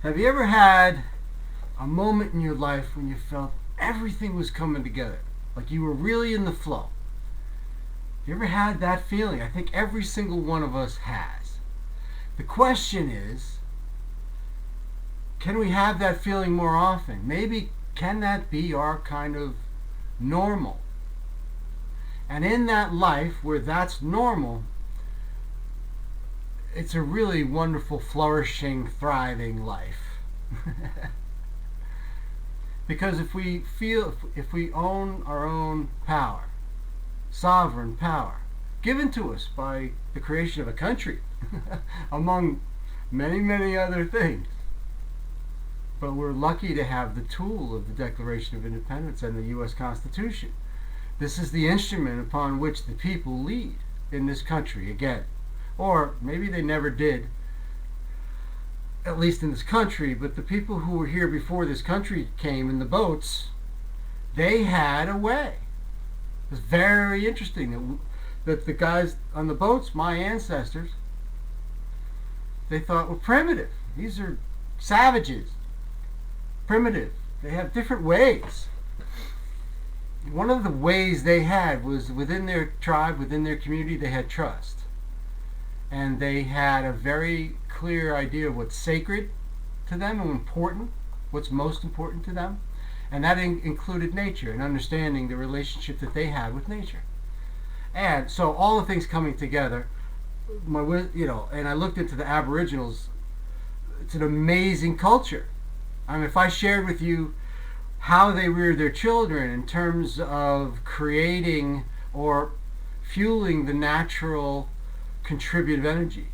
Have you ever had a moment in your life when you felt everything was coming together? Like you were really in the flow? You ever had that feeling? I think every single one of us has. The question is, can we have that feeling more often? Maybe can that be our kind of normal? And in that life where that's normal, it's a really wonderful, flourishing, thriving life. Because if we own our own power, sovereign power, given to us by the creation of a country, among many, many other things, but we're lucky to have the tool of the Declaration of Independence and the U.S. Constitution. This is the instrument upon which the people lead in this country again. Or maybe they never did, at least in this country, but the people who were here before this country came in the boats, they had a way. It was very interesting that the guys on the boats, my ancestors, they thought were primitive. These are savages, primitive. They have different ways. One of the ways they had was within their tribe, within their community, they had trust. And they had a very clear idea of what's sacred to them and important, what's most important to them. And that included nature and understanding the relationship that they had with nature. And so all the things coming together, and I looked into the Aboriginals. It's an amazing culture. I mean, if I shared with you how they rear their children in terms of creating or fueling the natural contributive energy,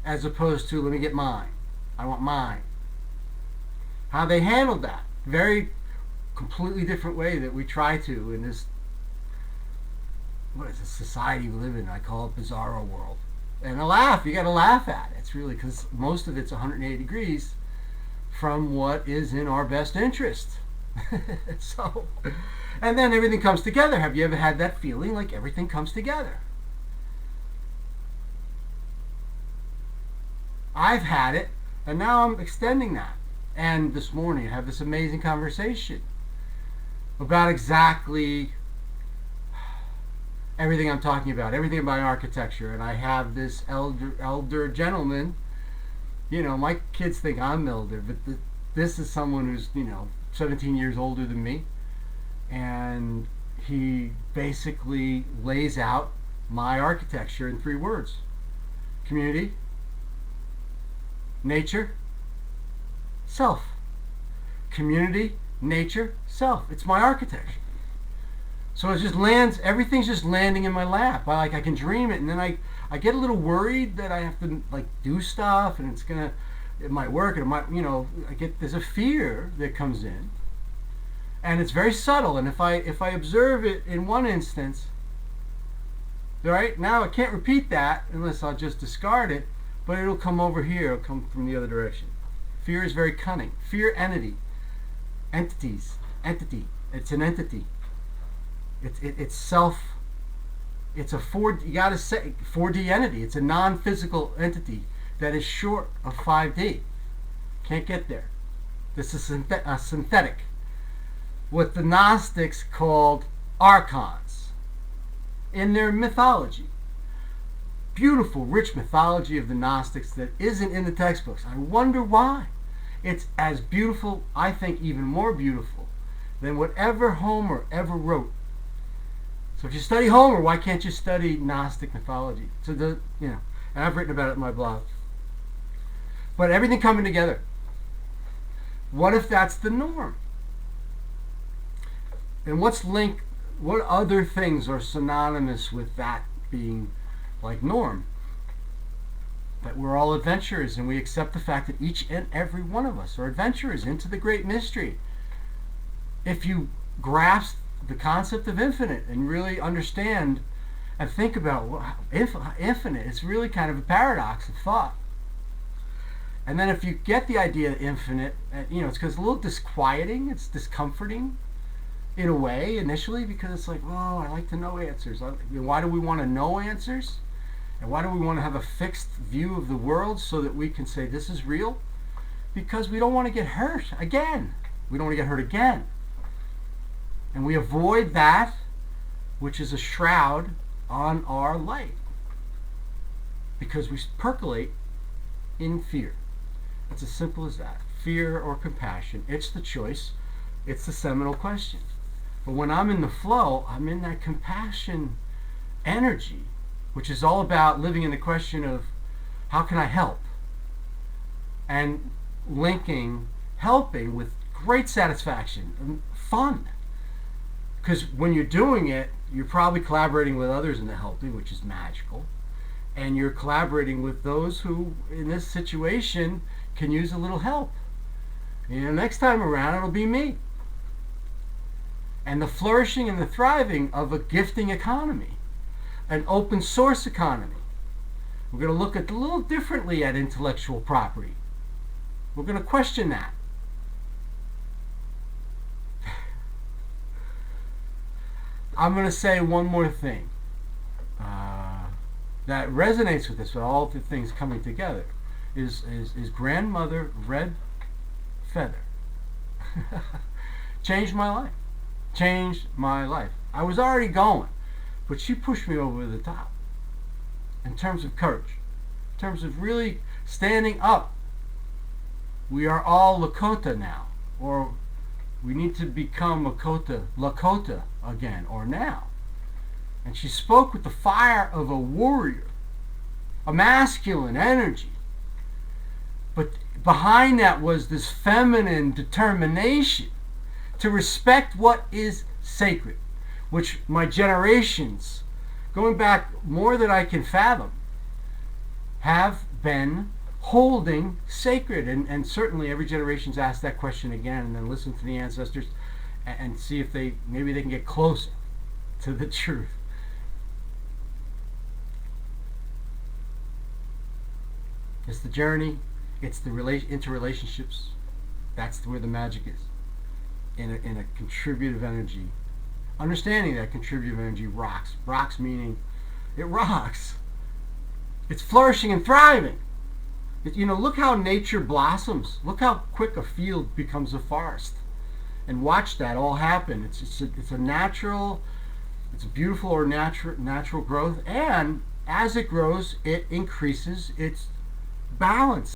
as opposed to, let me get mine, I want mine. How they handled that, very completely different way that we try to in this, what is this society we live in? I call it bizarro world. And you got to laugh at it. It's really, because most of it's 180 degrees from what is in our best interest. So, and then everything comes together. Have you ever had that feeling like everything comes together? I've had it, and now I'm extending that. And this morning I have this amazing conversation about exactly everything I'm talking about, everything about architecture. And I have this elder gentleman. My kids think I'm elder, but this is someone who's 17 years older than me, and he basically lays out my architecture in 3 words: community, nature, self. Community, nature, self. It's my architecture. So it just lands, everything's just landing in my lap. I can dream it, and then I get a little worried that I have to do stuff, and it might work, and it might, there's a fear that comes in, and it's very subtle. And if I observe it in one instance, right now I can't repeat that unless I'll just discard it, but it'll come over here. It'll come from the other direction. Fear is very cunning. Fear entity. Entity. It's an entity. It's self. It's a 4D entity. It's a non-physical entity that is short of 5D. Can't get there. This is synthetic. What the Gnostics called archons in their mythology. Beautiful, rich mythology of the Gnostics that isn't in the textbooks. I wonder why. It's as beautiful, I think even more beautiful, than whatever Homer ever wrote. So if you study Homer, why can't you study Gnostic mythology? And I've written about it in my blog. But everything coming together. What if that's the norm? And what other things are synonymous with that being like norm? That we're all adventurers, and we accept the fact that each and every one of us are adventurers into the great mystery. If you grasp the concept of infinite and really understand and think about infinite, it's really kind of a paradox of thought. And then if you get the idea of infinite, it's because it's a little disquieting, it's discomforting in a way initially, because it's like, oh, I like to know answers. Why do we want to know answers? And why do we want to have a fixed view of the world so that we can say this is real? because we don't want to get hurt again. We don't want to get hurt again. And we avoid that which is a shroud on our light because we percolate in fear. It's as simple as that. Fear or compassion. It's the choice. It's the seminal question. But when I'm in the flow, I'm in that compassion energy, which is all about living in the question of how can I help? And linking helping with great satisfaction and fun. Because when you're doing it, you're probably collaborating with others in the helping, which is magical. And you're collaborating with those who, in this situation, can use a little help. Next time around, it'll be me. And the flourishing and the thriving of a gifting economy, an open source economy. We're going to look at a little differently at intellectual property. We're going to question that. I'm going to say one more thing that resonates with this, with all the things coming together, is grandmother Red Feather. Changed my life. Changed my life. I was already going, but she pushed me over the top in terms of courage, in terms of really standing up. We are all Lakota now, or we need to become Lakota again, or now. And she spoke with the fire of a warrior, a masculine energy. But behind that was this feminine determination to respect what is sacred, which my generations, going back more than I can fathom, have been holding sacred. And certainly every generation's asked that question again, and then listen to the ancestors and see if maybe they can get closer to the truth. It's the journey. It's the interrelationships. That's where the magic is. In a contributive energy. Understanding that contributive energy rocks. Rocks meaning it rocks. It's flourishing and thriving. Look how nature blossoms. Look how quick a field becomes a forest. And watch that all happen. It's a natural, it's a beautiful or natural growth. And as it grows, it increases its balance.